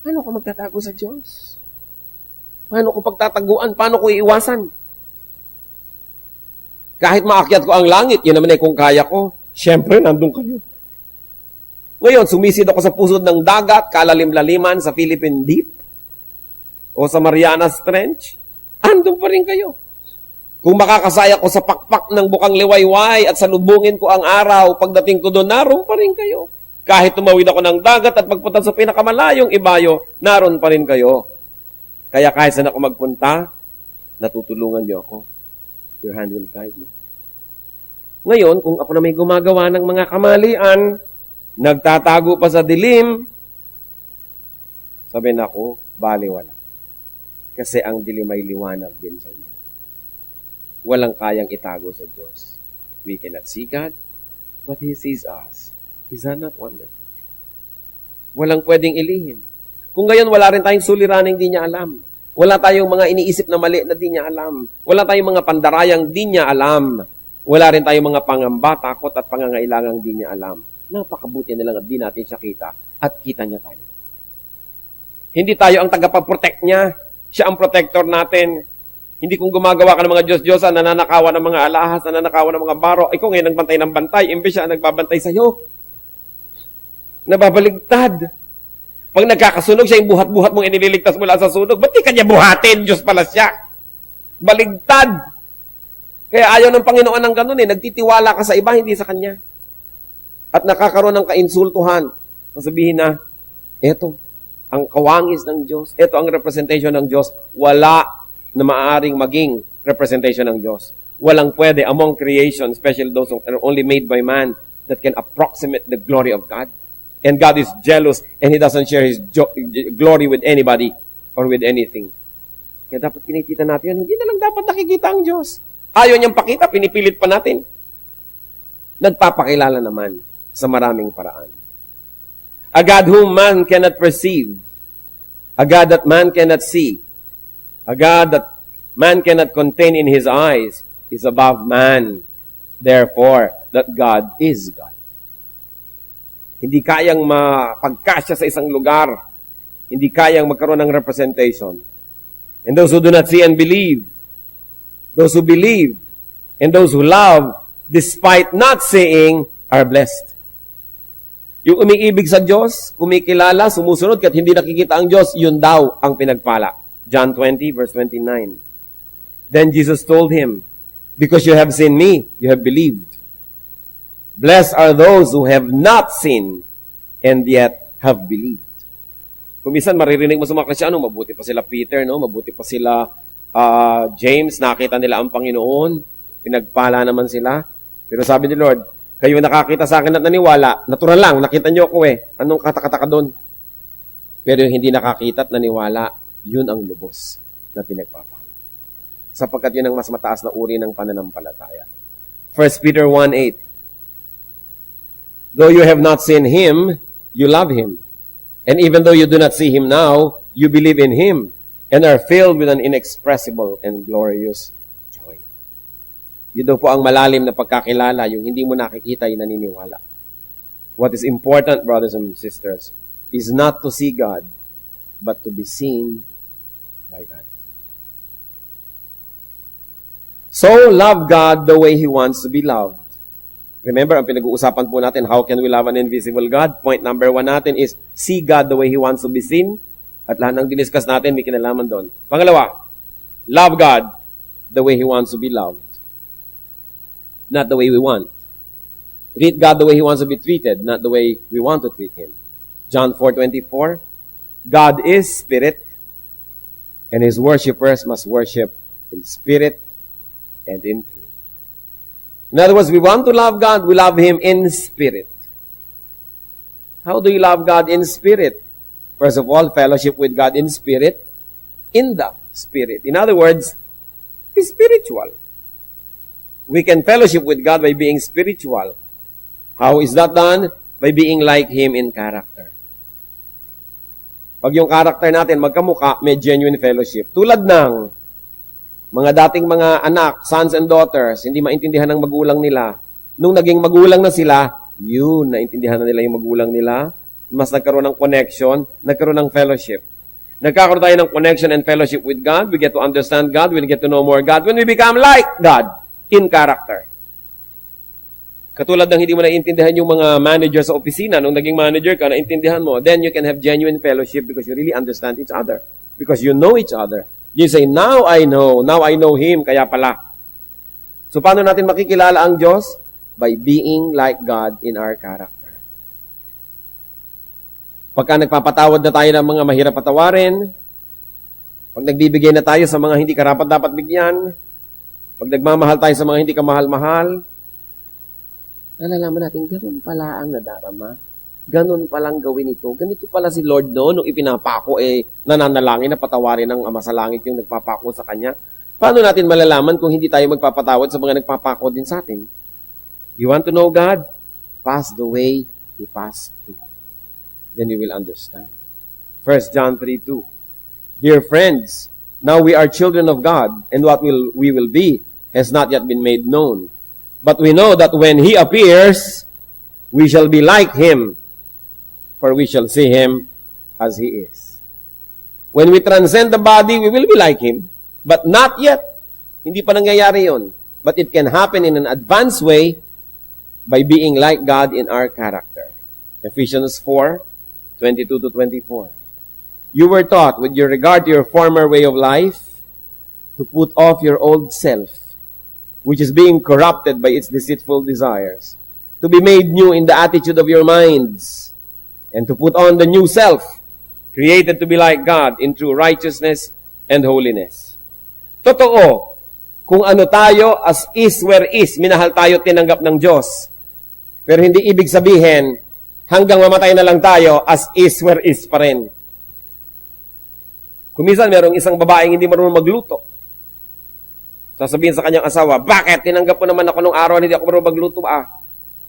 paano ko magtatago sa Diyos? Paano ko pagtataguan? Paano ko iiwasan? Kahit maakyat ko ang langit, yun naman ay kung kaya ko, syempre, nandun kayo. Ngayon, sumisid ako sa pusod ng dagat, kalalim-laliman sa Philippine Deep, o sa Marianas Trench, andun pa rin kayo. Kung makakasaya ko sa pakpak ng bukang liwayway at salubungin ko ang araw, pagdating ko doon, naroon pa rin kayo. Kahit tumawid ako ng dagat at pagpunta sa pinakamalayong ibayo, naroon pa rin kayo. Kaya kahit saan ako magpunta, natutulungan niyo ako. Your hand will guide me. Ngayon, kung ako na may gumagawa ng mga kamalian, nagtatago pa sa dilim, sabihin ako, baliwala. Kasi ang dilim ay liwanag din sa inyo. Walang kayang itago sa Diyos. We cannot see God, but He sees us. Is that not wonderful? Walang pwedeng ilihim. Kung ngayon wala rin tayong suliraning di niya alam. Wala tayong mga iniisip na mali na di niya alam. Wala tayong mga pandarayang di niya alam. Wala rin tayong mga pangamba, takot at pangangailangang di niya alam. Napakabuti na lang at di natin siya kita at kita niya tayo. Hindi tayo ang tagapag-protect niya. Siya ang protector natin. Hindi kung gumagawa ka ng mga Diyos-Diyosan, nananakawan ng mga alahas, nananakawan ng mga baro, ikaw ngayon nagbantay ng bantay, imbes siya ang nagbabantay sa'yo. Nababaligtad. Pag nagkakasunog, siya yung buhat-buhat mong inililigtas mula sa sunog. Ba't di kanya buhatin? Diyos pala siya. Baligtad. Kaya ayaw ng Panginoon ng ganun eh. Nagtitiwala ka sa iba, hindi sa Kanya. At nakakaroon ng kainsultuhan. Sasabihin na, eto, ang kawangis ng Diyos, eto ang representation ng Diyos, wala na maaaring maging representation ng Diyos. Walang pwede among creation, especially those who are only made by man, that can approximate the glory of God. And God is jealous and He doesn't share His glory with anybody or with anything. Kaya dapat kinikita natin yun. Hindi na lang dapat nakikita ang Diyos. Ayaw niyang pakita, pinipilit pa natin. Nagpapakilala naman sa maraming paraan. A God whom man cannot perceive. A God that man cannot see. A God that man cannot contain in His eyes is above man. Therefore, that God is God. Hindi kayang mapagkasya sa isang lugar. Hindi kayang magkaroon ng representation. And those who do not see and believe, those who believe, and those who love, despite not seeing, are blessed. Yung umiibig sa Diyos, kumikilala, sumusunod, kahit hindi nakikita ang Diyos, yun daw ang pinagpala. John 20, verse 29. Then Jesus told him, because you have seen me, you have believed. Blessed are those who have not seen and yet have believed. Kung minsan maririnig mo sa mga Kristyano, mabuti pa sila Peter, no? Mabuti pa sila James, nakita nila ang Panginoon, pinagpala naman sila. Pero sabi ni Lord, kayo nakakita sa akin at naniwala, natural lang, nakita niyo ako eh. Anong katakataka doon? Pero yung hindi nakakita at naniwala, yun ang lubos na pinagpapala. Sapagkat yun ang mas mataas na uri ng pananampalataya. 1 Peter 1:8. Though you have not seen Him, you love Him. And even though you do not see Him now, you believe in Him and are filled with an inexpressible and glorious joy. Yun daw po ang malalim na pagkakilala, yung hindi mo nakikita, yung naniniwala. What is important, brothers and sisters, is not to see God, but to be seen by God. So, love God the way He wants to be loved. Remember, ang pinag-uusapan po natin, how can we love an invisible God? Point number 1 natin is, see God the way He wants to be seen. At lahat ng diniscuss natin, may kinalaman doon. Pangalawa, love God the way He wants to be loved. Not the way we want. Treat God the way He wants to be treated, not the way we want to treat Him. John 4:24, God is Spirit, and His worshipers must worship in spirit and in truth. In other words, we want to love God, we love Him in spirit. How do you love God in spirit? First of all, fellowship with God in spirit, in the Spirit. In other words, be spiritual. We can fellowship with God by being spiritual. How is that done? By being like Him in character. Pag yung character natin magkamukha, may genuine fellowship. Tulad ng mga dating mga anak, sons and daughters, hindi maintindihan ng magulang nila. Nung naging magulang na sila, yun, naintindihan na nila yung magulang nila. Mas nagkaroon ng connection, nagkaroon ng fellowship. Nagkakaroon tayo ng connection and fellowship with God. We get to understand God. We get to know more God. When we become like God in character. Katulad ng hindi mo naiintindihan yung mga manager sa opisina. Nung naging manager ka, naintindihan mo. Then you can have genuine fellowship because you really understand each other. Because you know each other. You say, now I know Him, kaya pala. So paano natin makikilala ang Diyos? By being like God in our character. Pagka nagpapatawad na tayo ng mga mahirap patawarin, pag nagbibigay na tayo sa mga hindi karapat-dapat bigyan, pag nagmamahal tayo sa mga hindi kamahal-mahal, nalalaman natin, ganun pala ang nadarama. Ganun palang gawin ito. Ganito pala si Lord noon, nung ipinapako, nananalangin na patawarin ng Ama sa Langit yung nagpapako sa Kanya. Paano natin malalaman kung hindi tayo magpapatawad sa mga nagpapako din sa atin? You want to know God? Pass the way He passed through. Then you will understand. 1 John 3:2. Dear friends, now we are children of God, and what we will be has not yet been made known. But we know that when He appears, we shall be like Him, for we shall see Him as He is. When we transcend the body, we will be like Him, but not yet. Hindi pa nangyayari yun. But it can happen in an advanced way by being like God in our character. Ephesians 4:22-24. You were taught, with your regard to your former way of life, to put off your old self, which is being corrupted by its deceitful desires, to be made new in the attitude of your minds, and to put on the new self, created to be like God in true righteousness and holiness. Totoo, kung ano tayo, as is where is, minahal tayo, tinanggap ng Diyos. Pero hindi ibig sabihin, hanggang mamatay na lang tayo, as is where is pa rin. Kung minsan, merong isang babaeng hindi marunong magluto. Sasabihin sa kanyang asawa, bakit? Tinanggap ko naman ako nung araw, hindi ako marunong magluto.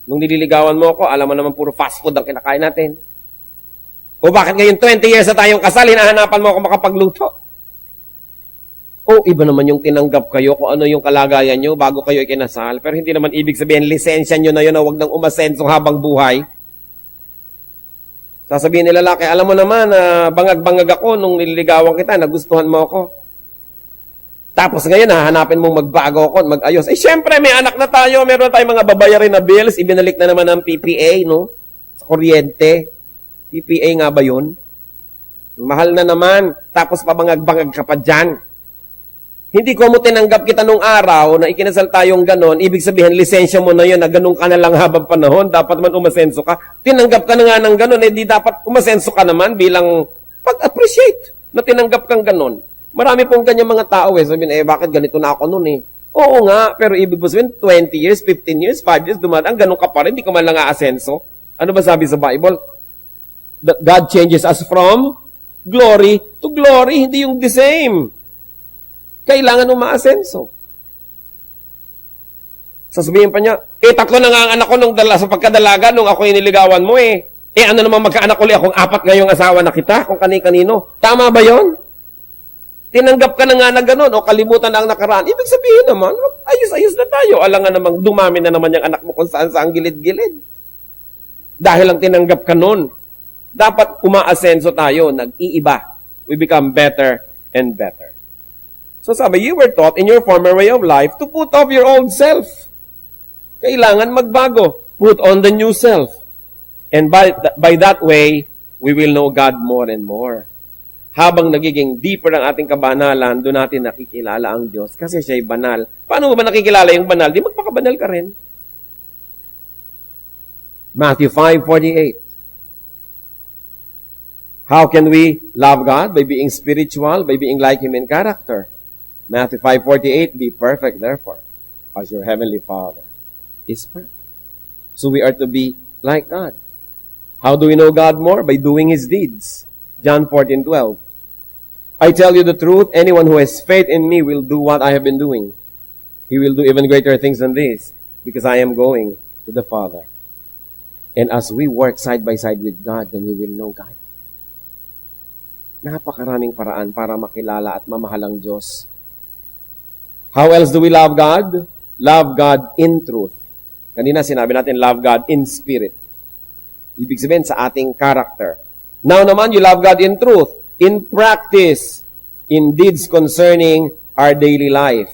Nung nililigawan mo ako, alam mo naman puro fast food ang kinakain natin. O bakit ngayon 20 years na tayong kasal, hinahanapan mo ako makapagluto? O iba naman yung tinanggap kayo kung ano yung kalagayan nyo bago kayo ikinasal. Pero hindi naman ibig sabihin, lisensya nyo na yun na huwag nang umasenso habang buhay. Sasabihin nila lalaki, alam mo naman, bangag-bangag ako nung nililigawan kita, nagustuhan mo ako. Tapos ngayon, hahanapin mong magbago ako, mag-ayos. Syempre, may anak na tayo, meron tayong mga babayarin na bills, ibinalik na naman ng PPA, no? Sa kuryente. PPA nga ba yun? Mahal na naman, tapos pabangag-bangag ka pa dyan. Hindi ko mo tinanggap kita nung araw na ikinasal tayong ganon, ibig sabihin, lisensya mo na yun, na ganon ka na lang habang panahon, dapat man umasenso ka. Tinanggap ka na nga ng ganon, di dapat umasenso ka naman bilang pag-appreciate na tinanggap kang ganon. Marami pong ganyan mga tao sabihin, bakit ganito na ako nun Oo nga, pero ibig sabihin, 20 years, 15 years, 5 years, dumadaan, ganon ka pa rin, di ka man lang aasenso. Ano ba sabi sa Bible? That God changes us from glory to glory, hindi yung the same. Kailangan umaasenso. Sasabihin pa niya, 3 na nga ang anak ko sa pagkadalaga nung ako iniligawan mo ano naman magkaanak uli akong 4 ngayong asawa na kita, kung kani-kanino. Tama ba yon? Tinanggap ka na nga na ganun, o kalimutan na ang nakaraan. Ibig sabihin naman, ayos-ayos na tayo. Alangan namang dumami na naman yung anak mo kung saan-saan gilid-gilid. Dahil lang tinanggap ka nun. Dapat umaasenso tayo, nag-iiba. We become better and better. So sabi, you were taught in your former way of life to put off your old self. Kailangan magbago. Put on the new self. And by that way, we will know God more and more. Habang nagiging deeper ang ating kabanalan, doon natin nakikilala ang Diyos kasi siya'y banal. Paano mo ba nakikilala yung banal? Di magpakabanal ka rin. Matthew 5:48. How can we love God? By being spiritual, by being like Him in character. Matthew 5:48, be perfect, therefore, as your heavenly Father is perfect. So we are to be like God. How do we know God more? By doing His deeds. John 14:12. I tell you the truth, anyone who has faith in me will do what I have been doing. He will do even greater things than this, because I am going to the Father. And as we work side by side with God, then we will know God. Napakaraming paraan para makilala at mamahal ang Diyos. How else do we love God? Love God in truth. Kanina sinabi natin, love God in spirit. Ibig sabihin sa ating character. Now naman, you love God in truth, in practice, in deeds concerning our daily life.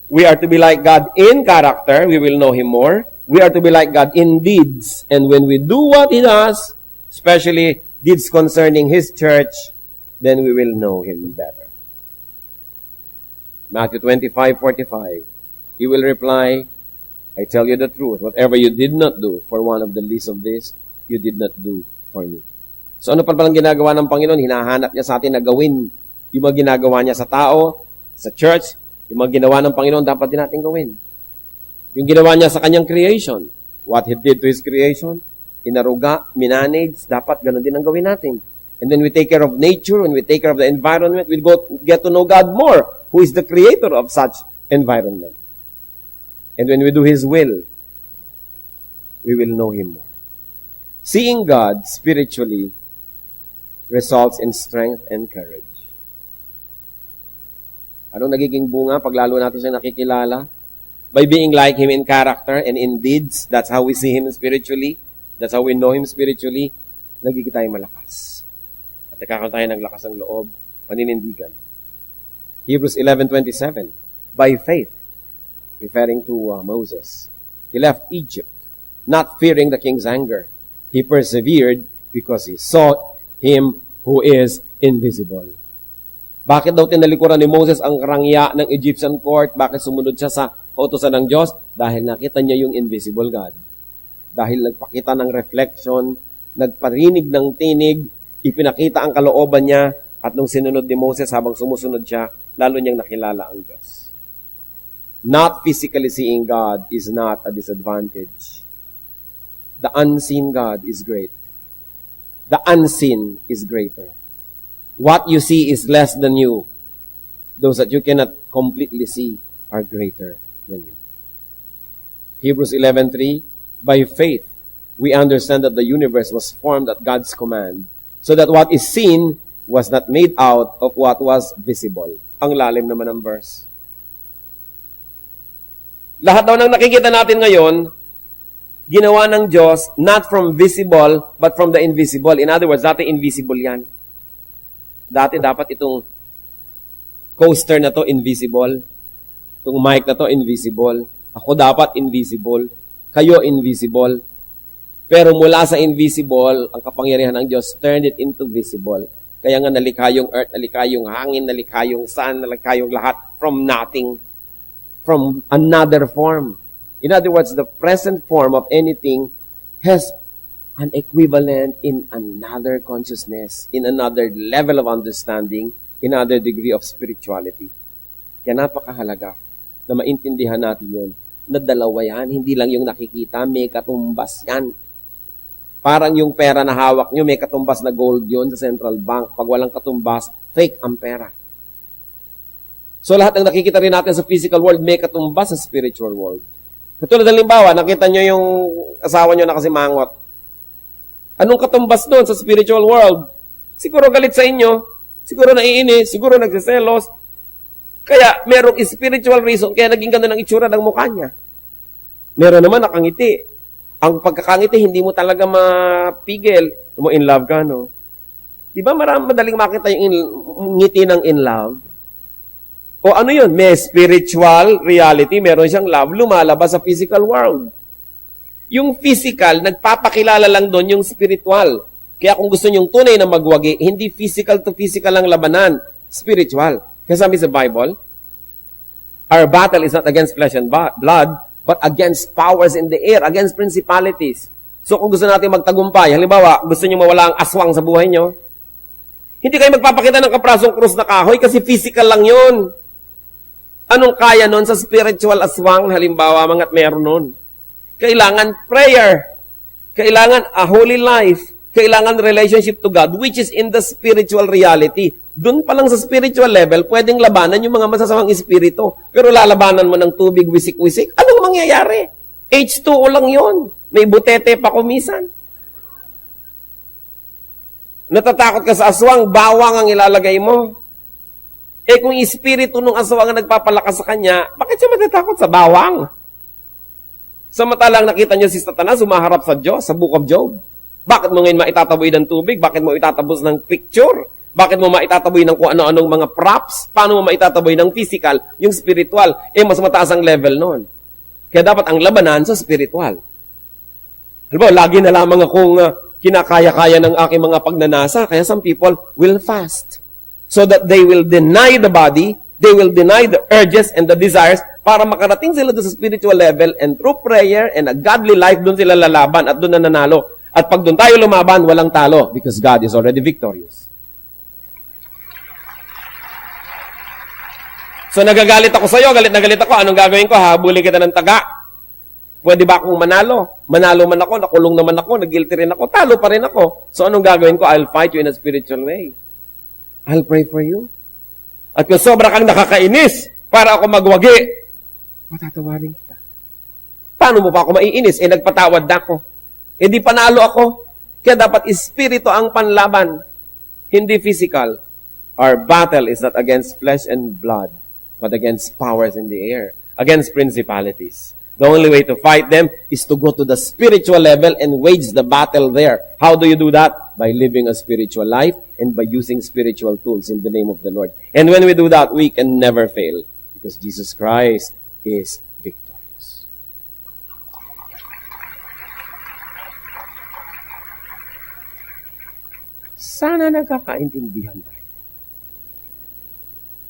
We are to be like God in character, we will know Him more. We are to be like God in deeds. And when we do what He does, especially deeds concerning His church, then we will know Him better. Matthew 25:45. He will reply, I tell you the truth, whatever you did not do for one of the least of this, you did not do for me. So ano pa palang ginagawa ng Panginoon? Hinahanap niya sa atin na gawin yung mga ginagawa niya sa tao, sa church, yung mga ginawa ng Panginoon, dapat din natin gawin. Yung ginawa niya sa kanyang creation, what He did to His creation, inaruga, minanage, dapat ganun din ang gawin natin. And then we take care of nature, when we take care of the environment, we get to know God more, who is the creator of such environment. And when we do His will, we will know Him more. Seeing God spiritually results in strength and courage. Anong nagiging bunga pag lalo natin siya nakikilala? By being like Him in character and in deeds, that's how we see Him spiritually. That's how we know Him spiritually. Nagiging tayo malakas. At nagkakaroon tayo ng lakas ng loob, paninindigan. Hebrews 11:27. By faith, referring to Moses, he left Egypt, not fearing the king's anger. He persevered because he saw Him who is invisible. Bakit daw tinalikuran ni Moses ang karangya ng Egyptian court? Bakit sumunod siya sa kautusan ng Diyos? Dahil nakita niya yung invisible God. Dahil nagpakita ng reflection, nagparinig ng tinig, ipinakita ang kalooban niya, at nung sinunod ni Moses habang sumusunod siya, lalo niyang nakilala ang Diyos. Not physically seeing God is not a disadvantage. The unseen God is great. The unseen is greater. What you see is less than you. Those that you cannot completely see are greater than you. Hebrews 11:3, by faith, we understand that the universe was formed at God's command, so that what is seen was not made out of what was visible. Ang lalim naman ng verse. Lahat daw ng nakikita natin ngayon, ginawa ng Diyos not from visible, but from the invisible. In other words, dati invisible yan. Dati dapat itong coaster na to invisible. Itong mic na to invisible. Ako dapat invisible. Kayo invisible. Pero mula sa invisible, ang kapangyarihan ng Diyos turned it into visible. Kaya nga nalikha yung earth, nalikha yung hangin, nalikha yung sun, nalikha yung lahat from nothing. From another form. In other words, the present form of anything has an equivalent in another consciousness, in another level of understanding, in another degree of spirituality. Kaya napakahalaga na maintindihan natin yun, na dalawa yan, hindi lang yung nakikita, may katumbas yan. Parang yung pera na hawak nyo, may katumbas na gold yun sa central bank. Pag walang katumbas, fake ang pera. So lahat ng nakikita rin natin sa physical world, may katumbas sa spiritual world. Katulad ng limbawa, nakita nyo yung asawa nyo na kasi mangot. Anong katumbas doon sa spiritual world? Siguro galit sa inyo, siguro naiinis, siguro nagsiselos. Kaya merong spiritual reason, kaya naging ganda ng itsura ng mukha niya. Meron naman nakangiti. Ang pagkakangiti, hindi mo talaga mapigil. Mo in love ka, no? Di ba madaling makita yung ngiti ng in love? O ano yun? May spiritual reality, meron siyang love, lumalabas sa physical world. Yung physical, nagpapakilala lang doon yung spiritual. Kaya kung gusto nyong tunay na magwagi, hindi physical to physical ang labanan, spiritual. Kasi sabi sa Bible, our battle is not against flesh and blood, but against powers in the air, against principalities. So kung gusto natin magtagumpay, halimbawa, gusto nyo mawala ang aswang sa buhay nyo, hindi kayo magpapakita ng kaprasong krus na kahoy kasi physical lang yun. Anong kaya nun sa spiritual aswang? Halimbawa, mangat meron nun. Kailangan prayer. Kailangan a holy life. Kailangan relationship to God, which is in the spiritual reality. Doon pa lang sa spiritual level, pwedeng labanan yung mga masasamang espiritu. Pero lalabanan mo ng tubig, wisik-wisik, anong mangyayari? H2O lang yon. May butete pa kumisan. Natatakot ka sa aswang, bawang ang ilalagay mo. Eh kung espiritu ng aswang ang nagpapalakas sa kanya, bakit siya matatakot sa bawang? Samantalang nakita niyo si Satanas humaharap sa Diyos, sa Book of Job. Bakit mo ngayon maitataboy ng tubig? Bakit mo itatabos ng picture? Bakit mo maitataboy ng kung ano-anong mga props? Paano mo maitataboy ng physical? Yung spiritual, mas mataas ang level nun. Kaya dapat ang labanan sa spiritual. Halimbawa, lagi na lamang akong kinakaya-kaya ng aking mga pagnanasa, kaya some people will fast. So that they will deny the body, they will deny the urges and the desires para makarating sila doon sa spiritual level, and through prayer and a godly life, doon sila lalaban at doon na nanalo. At pag doon tayo lumaban, walang talo because God is already victorious. So nagagalit ako sa iyo, galit na galit ako, anong gagawin ko? Habulin kita ng taga. Pwede ba akong manalo? Manalo man ako, nakulong naman ako, nag-guilty rin ako, talo pa rin ako. So anong gagawin ko? I'll fight you in a spiritual way. I'll pray for you. At kung sobra kang nakakainis para ako magwagi, matatawarin kita. Paano mo pa ako maiinis? Nagpatawad na ako. Di panalo ako. Kaya dapat espiritu ang panlaban, hindi physical. Our battle is not against flesh and blood, but against powers in the air, against principalities. The only way to fight them is to go to the spiritual level and wage the battle there. How do you do that? By living a spiritual life and by using spiritual tools in the name of the Lord. And when we do that, we can never fail because Jesus Christ is victorious. Sana nagkakaintindihan tayo.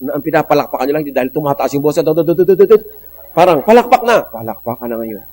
Na ang pinapalakpakan nyo lang, hindi dahil tumataas yung boses. Parang, palakpak na. Palakpak ka na ngayon.